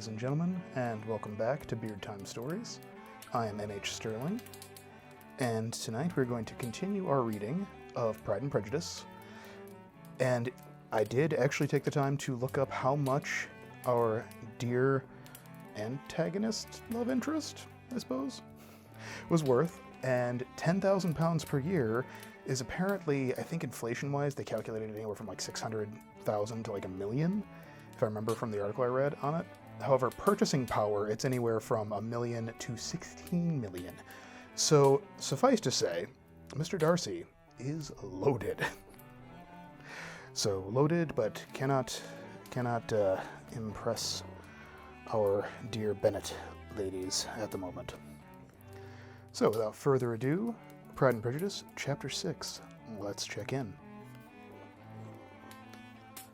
ladies and gentlemen, and welcome back to BeardTime Stories. I am M.H. Sterling, and tonight we're going to continue our reading of Pride and Prejudice. And I did actually take the time to look up how much our dear antagonist, love interest, I suppose, was worth. And £10,000 per year is apparently, I think inflation-wise, they calculated it anywhere from like 600,000 to like $1 million, if I remember from the article I read on it. However, purchasing power, it's anywhere from $1 million to 16 million. So, suffice to say, Mr. Darcy is loaded. So, loaded, but cannot impress our dear Bennet ladies at the moment. So, without further ado, Pride and Prejudice, Chapter 6. Let's check in.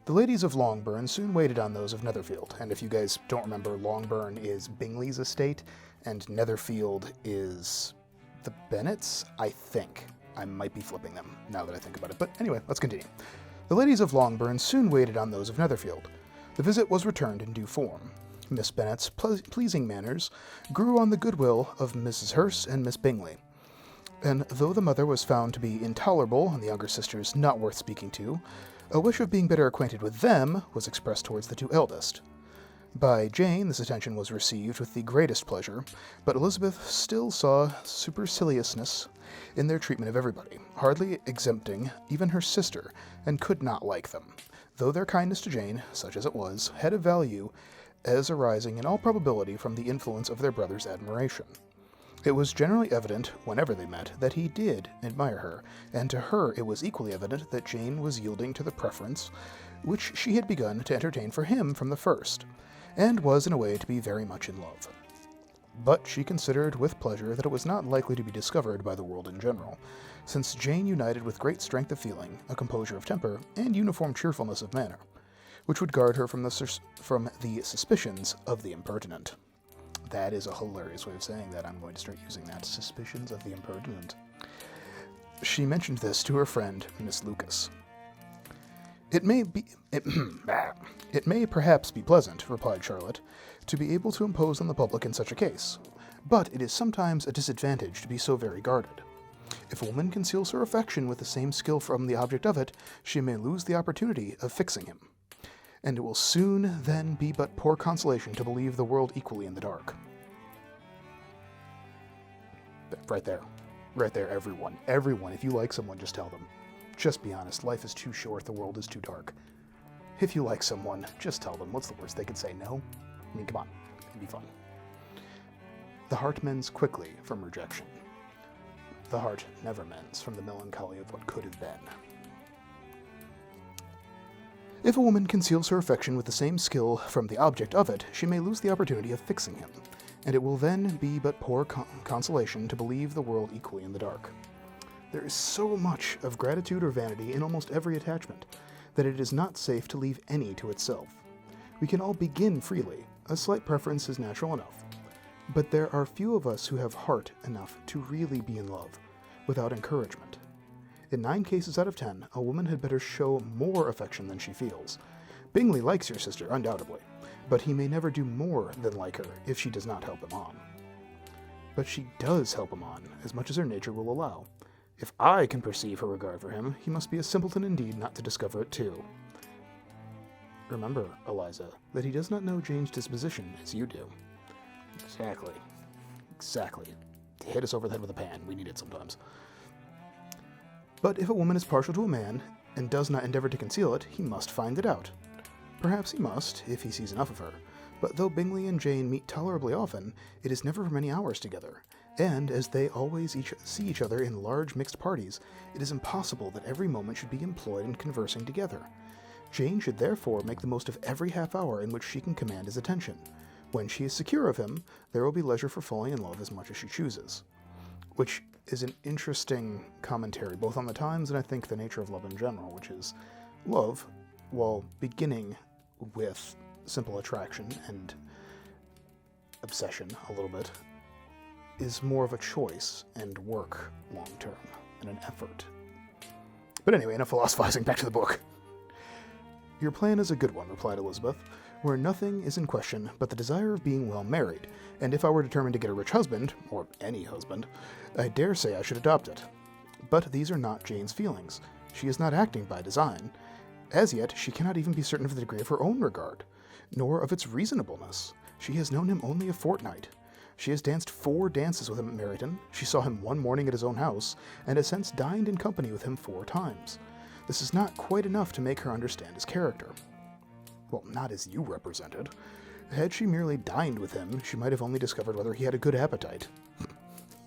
The ladies of Longbourn soon waited on those of Netherfield, and if you guys don't remember, Longbourn is Bingley's estate, and Netherfield is the Bennets, I think. I might be flipping them, now that I think about it, but anyway, let's continue. The ladies of Longbourn soon waited on those of Netherfield. The visit was returned in due form. Miss Bennet's pleasing manners grew on the goodwill of Mrs. Hurst and Miss Bingley, and though the mother was found to be intolerable and the younger sisters not worth speaking to, a wish of being better acquainted with them was expressed towards the two eldest. By Jane, this attention was received with the greatest pleasure, but Elizabeth still saw superciliousness in their treatment of everybody, hardly exempting even her sister, and could not like them, though their kindness to Jane, such as it was, had a value as arising in all probability from the influence of their brother's admiration. It was generally evident, whenever they met, that he did admire her, and to her it was equally evident that Jane was yielding to the preference which she had begun to entertain for him from the first, and was in a way to be very much in love. But she considered with pleasure that it was not likely to be discovered by the world in general, since Jane united with great strength of feeling, a composure of temper, and uniform cheerfulness of manner, which would guard her from the suspicions of the impertinent. That is a hilarious way of saying that. I'm going to start using that. Suspicions of the impertinent. She mentioned this to her friend, Miss Lucas. It may perhaps be pleasant, replied Charlotte, to be able to impose on the public in such a case, but it is sometimes a disadvantage to be so very guarded. If a woman conceals her affection with the same skill from the object of it, she may lose the opportunity of fixing him, and it will soon then be but poor consolation to believe the world equally in the dark. Right there, everyone. Everyone, if you like someone, just tell them. Just be honest, life is too short, the world is too dark. If you like someone, just tell them. What's the worst they could say? No? I mean, come on, it'd be fun. The heart mends quickly from rejection. The heart never mends from the melancholy of what could have been. If a woman conceals her affection with the same skill from the object of it, she may lose the opportunity of fixing him, and it will then be but poor consolation to believe the world equally in the dark. There is so much of gratitude or vanity in almost every attachment, that it is not safe to leave any to itself. We can all begin freely, a slight preference is natural enough, but there are few of us who have heart enough to really be in love, without encouragement. In 9 cases out of 10, a woman had better show more affection than she feels. Bingley likes your sister, undoubtedly, but he may never do more than like her if she does not help him on. But she does help him on, as much as her nature will allow. If I can perceive her regard for him, he must be a simpleton indeed not to discover it too. Remember, Eliza, that he does not know Jane's disposition as you do. Exactly. Hit us over the head with a pan. We need it sometimes. But if a woman is partial to a man, and does not endeavor to conceal it, he must find it out. Perhaps he must, if he sees enough of her, but though Bingley and Jane meet tolerably often, it is never for many hours together, and as they always see each other in large mixed parties, it is impossible that every moment should be employed in conversing together. Jane should therefore make the most of every half hour in which she can command his attention. When she is secure of him, there will be leisure for falling in love as much as she chooses. Which is an interesting commentary, both on the times and I think the nature of love in general, which is love, while beginning with simple attraction and obsession a little bit, is more of a choice and work long term and an effort. But anyway, enough philosophizing, back to the book. Your plan is a good one, replied Elizabeth. where nothing is in question but the desire of being well married, and if I were determined to get a rich husband, or any husband, I dare say I should adopt it. But these are not Jane's feelings. She is not acting by design. As yet, she cannot even be certain of the degree of her own regard, nor of its reasonableness. She has known him only a fortnight. She has danced 4 dances with him at Meryton. She saw him one morning at his own house, and has since dined in company with him 4 times. This is not quite enough to make her understand his character. Well, not as you represented. Had she merely dined with him, she might have only discovered whether he had a good appetite.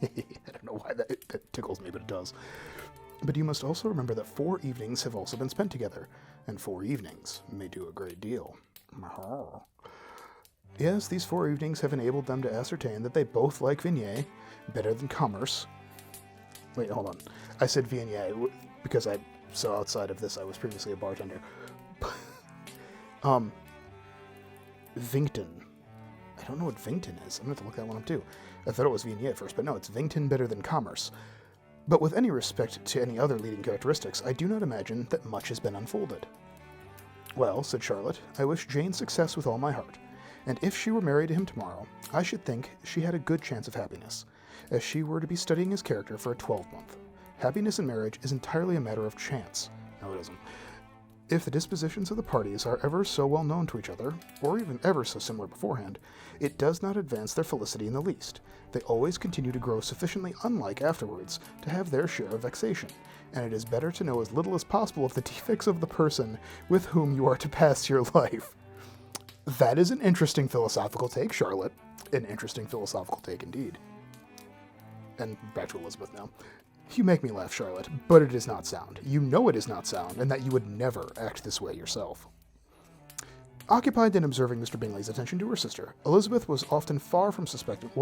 I don't know why that tickles me, but it does. But you must also remember that 4 evenings have also been spent together, and 4 evenings may do a great deal. Yes, these 4 evenings have enabled them to ascertain that they both like Vignette better than commerce. Wait, hold on. I said Vignette because I saw outside of this I was previously a bartender. Vington. I don't know what Vington is. I'm going to have to look that one up too. I thought it was Vignette first, but no, it's Vington better than commerce. But with any respect to any other leading characteristics, I do not imagine that much has been unfolded. Well, said Charlotte, I wish Jane success with all my heart, and if she were married to him tomorrow, I should think she had a good chance of happiness, as she were to be studying his character for a 12-month. Happiness in marriage is entirely a matter of chance. No, it isn't. If the dispositions of the parties are ever so well known to each other, or even ever so similar beforehand, it does not advance their felicity in the least. They always continue to grow sufficiently unlike afterwards to have their share of vexation, and it is better to know as little as possible of the defects of the person with whom you are to pass your life. That is an interesting philosophical take, Charlotte. An interesting philosophical take indeed. And back to Elizabeth now. You make me laugh, Charlotte, but it is not sound. You know it is not sound, and that you would never act this way yourself. Occupied in observing Mr. Bingley's attention to her sister, Elizabeth was far from suspecting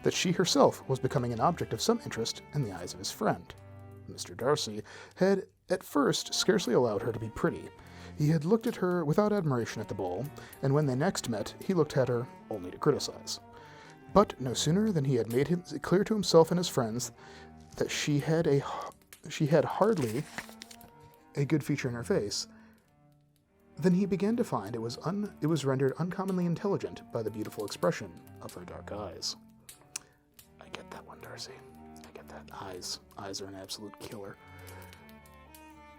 that she herself was becoming an object of some interest in the eyes of his friend. Mr. Darcy had at first scarcely allowed her to be pretty. He had looked at her without admiration at the ball, and when they next met, he looked at her only to criticize. But no sooner than he had made it clear to himself and his friends that she had hardly a good feature in her face, then he began to find it was rendered uncommonly intelligent by the beautiful expression of her dark eyes. I get that one, Darcy. I get that. Eyes are an absolute killer.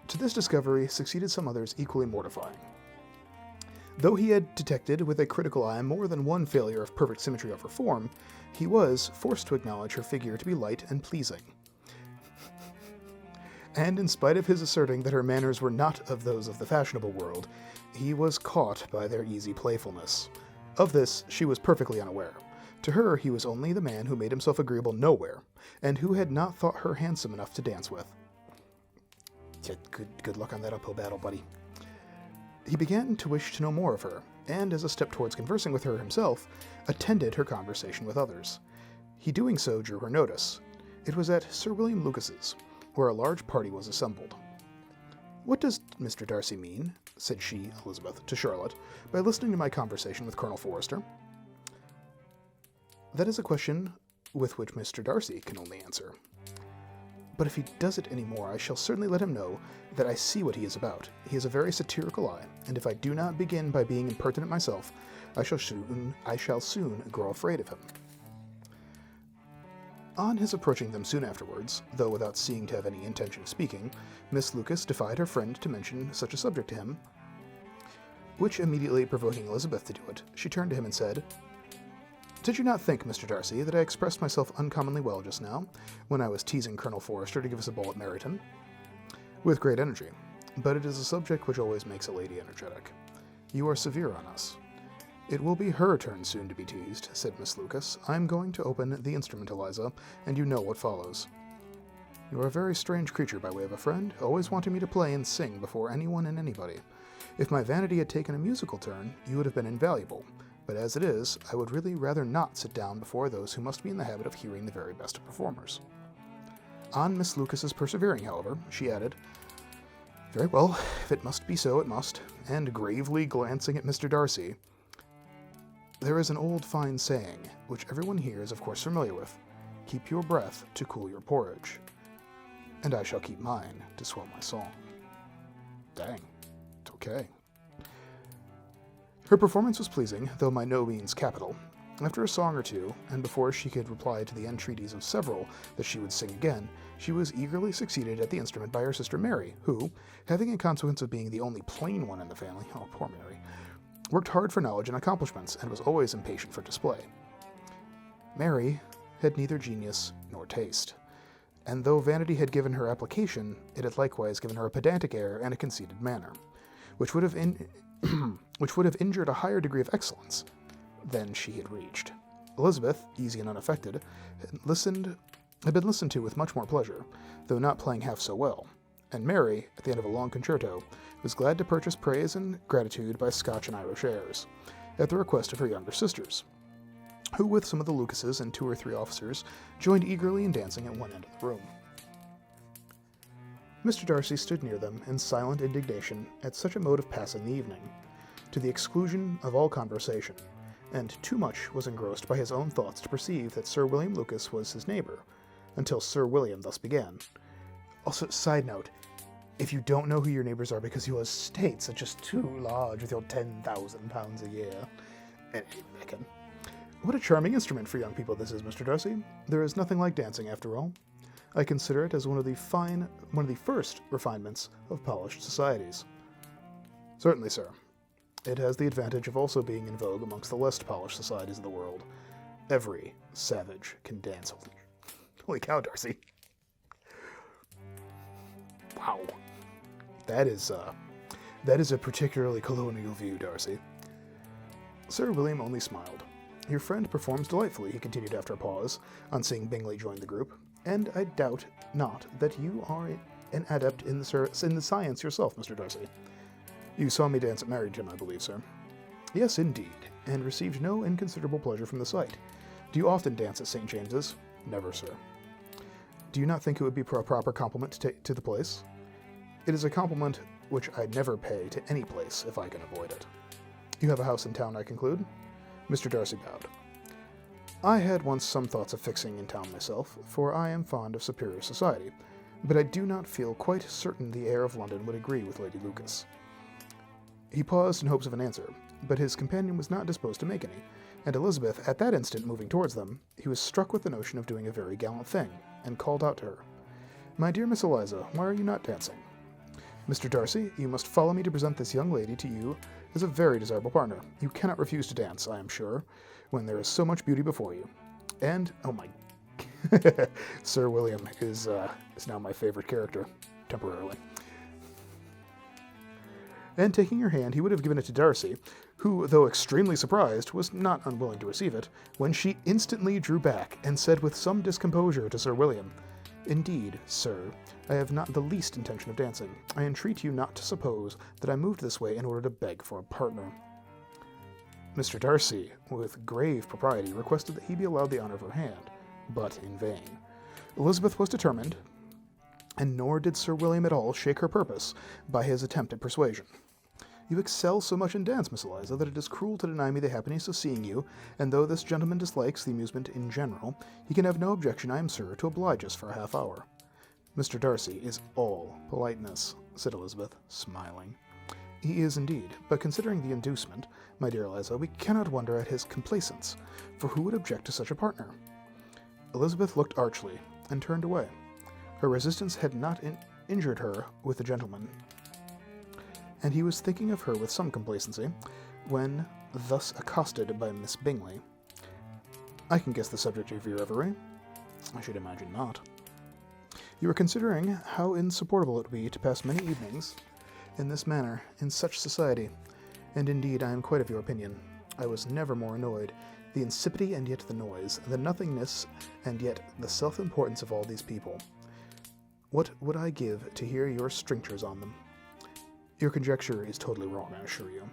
To this discovery succeeded some others equally mortifying. Though he had detected with a critical eye more than one failure of perfect symmetry of her form, he was forced to acknowledge her figure to be light and pleasing. And in spite of his asserting that her manners were not of those of the fashionable world, he was caught by their easy playfulness. Of this she was perfectly unaware. To her he was only the man who made himself agreeable nowhere, and who had not thought her handsome enough to dance with. Good luck on that uphill battle, buddy. He began to wish to know more of her, and as a step towards conversing with her himself, attended her conversation with others. He doing so drew her notice. It was at Sir William Lucas's, where a large party was assembled. "What does Mr. Darcy mean," said she, Elizabeth, to Charlotte, "by listening to my conversation with Colonel Forster?" "That is a question with which Mr. Darcy can only answer. But if he does it any more, I shall certainly let him know that I see what he is about. He has a very satirical eye, and if I do not begin by being impertinent myself, I shall soon grow afraid of him." On his approaching them soon afterwards, though without seeming to have any intention of speaking, Miss Lucas defied her friend to mention such a subject to him, which immediately provoking Elizabeth to do it, she turned to him and said, "Did you not think, Mr. Darcy, that I expressed myself uncommonly well just now, when I was teasing Colonel Forster to give us a ball at Meryton?" "With great energy, but it is a subject which always makes a lady energetic. You are severe on us." "It will be her turn soon to be teased," said Miss Lucas. "I am going to open the instrument, Eliza, and you know what follows." "You are a very strange creature by way of a friend, always wanting me to play and sing before anyone and anybody. If my vanity had taken a musical turn, you would have been invaluable. But as it is, I would really rather not sit down before those who must be in the habit of hearing the very best of performers." On Miss Lucas's persevering, however, she added, "Very well, if it must be so, it must," and gravely glancing at Mr. Darcy, "There is an old fine saying, which everyone here is of course familiar with, 'Keep your breath to cool your porridge,' and I shall keep mine to swell my song." Dang. Okay. Her performance was pleasing, though by no means capital. After a song or two, and before she could reply to the entreaties of several that she would sing again, she was eagerly succeeded at the instrument by her sister Mary, who, having in consequence of being the only plain one in the family, oh poor Mary, worked hard for knowledge and accomplishments, and was always impatient for display. Mary had neither genius nor taste, and though vanity had given her application, it had likewise given her a pedantic air and a conceited manner, which would have injured a higher degree of excellence than she had reached. Elizabeth, easy and unaffected, had been listened to with much more pleasure, though not playing half so well, and Mary, at the end of a long concerto, was glad to purchase praise and gratitude by Scotch and Irish airs, at the request of her younger sisters, who, with some of the Lucases and 2 or 3 officers, joined eagerly in dancing at one end of the room. Mr. Darcy stood near them in silent indignation at such a mode of passing the evening, to the exclusion of all conversation, and too much was engrossed by his own thoughts to perceive that Sir William Lucas was his neighbour, until Sir William thus began. Also, side note, if you don't know who your neighbours are because your estates are just too large with your £10,000 a year. Again, what a charming instrument for young people this is, Mr. Darcy. There is nothing like dancing, after all. I consider it as one of the first refinements of polished societies. Certainly, sir. It has the advantage of also being in vogue amongst the less polished societies of the world. Every savage can dance. Holy cow, Darcy. Wow. That is a particularly colonial view, Darcy. Sir William only smiled. Your friend performs delightfully, he continued after a pause, on seeing Bingley join the group, and I doubt not that you are an adept in the science yourself, Mr. Darcy. You saw me dance at Marylebone, I believe, sir. Yes, indeed, and received no inconsiderable pleasure from the sight. Do you often dance at St. James's? Never, sir. Do you not think it would be a proper compliment to the place? It is a compliment which I'd never pay to any place if I can avoid it. You have a house in town, I conclude? Mr. Darcy bowed. I had once some thoughts of fixing in town myself, for I am fond of superior society, but I do not feel quite certain the air of London would agree with Lady Lucas. He paused in hopes of an answer, but his companion was not disposed to make any, and Elizabeth, at that instant moving towards them, he was struck with the notion of doing a very gallant thing, and called out to her, My dear Miss Eliza, why are you not dancing? Mr. Darcy, you must follow me to present this young lady to you as a very desirable partner. You cannot refuse to dance, I am sure, when there is so much beauty before you. And, oh my... Sir William is now my favorite character, temporarily. And taking her hand, he would have given it to Darcy, who, though extremely surprised, was not unwilling to receive it, when she instantly drew back and said with some discomposure to Sir William, Indeed, sir, I have not the least intention of dancing. I entreat you not to suppose that I moved this way in order to beg for a partner. Mr. Darcy, with grave propriety, requested that he be allowed the honour of her hand, but in vain. Elizabeth was determined, and nor did Sir William at all shake her purpose by his attempt at persuasion. You excel so much in dance, Miss Eliza, that it is cruel to deny me the happiness of seeing you, and though this gentleman dislikes the amusement in general, he can have no objection, I am sure, to oblige us for a half hour. Mr. Darcy is all politeness, said Elizabeth, smiling. He is indeed, but considering the inducement, my dear Eliza, we cannot wonder at his complaisance, for who would object to such a partner? Elizabeth looked archly, and turned away. Her resistance had not injured her with the gentleman, and he was thinking of her with some complacency, when thus accosted by Miss Bingley. I can guess the subject of your reverie. I should imagine not. You are considering how insupportable it would be to pass many evenings in this manner, in such society, and indeed I am quite of your opinion. I was never more annoyed. The insipidity and yet the noise, the nothingness and yet the self-importance of all these people. What would I give to hear your strictures on them? Your conjecture is totally wrong, I assure you.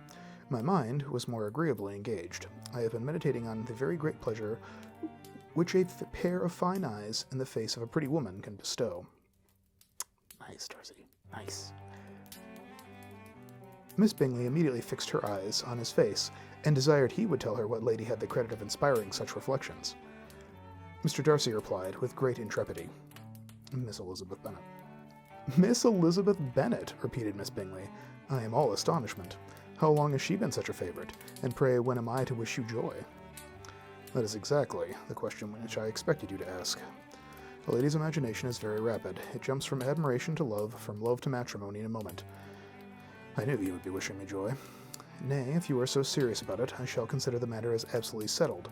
My mind was more agreeably engaged. I have been meditating on the very great pleasure which a pair of fine eyes in the face of a pretty woman can bestow. Nice, Darcy. Nice. Miss Bingley immediately fixed her eyes on his face, and desired he would tell her what lady had the credit of inspiring such reflections. Mr. Darcy replied, with great intrepidity, Miss Elizabeth Bennet. Miss Elizabeth Bennet, repeated Miss Bingley. I am all astonishment. How long has she been such a favorite? And pray, when am I to wish you joy? That is exactly the question which I expected you to ask. A lady's imagination is very rapid. It jumps from admiration to love, from love to matrimony in a moment. I knew you would be wishing me joy. Nay, if you are so serious about it, I shall consider the matter as absolutely settled.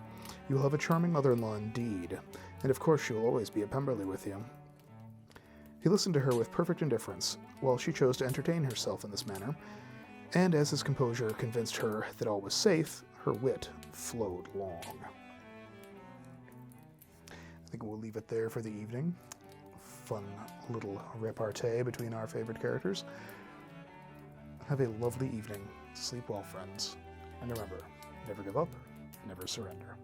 You will have a charming mother-in-law indeed, and of course she will always be at Pemberley with you. He listened to her with perfect indifference, while she chose to entertain herself in this manner, and as his composure convinced her that all was safe, her wit flowed long. I think we'll leave it there for the evening. Fun little repartee between our favorite characters. Have a lovely evening. Sleep well, friends. And remember, never give up, never surrender.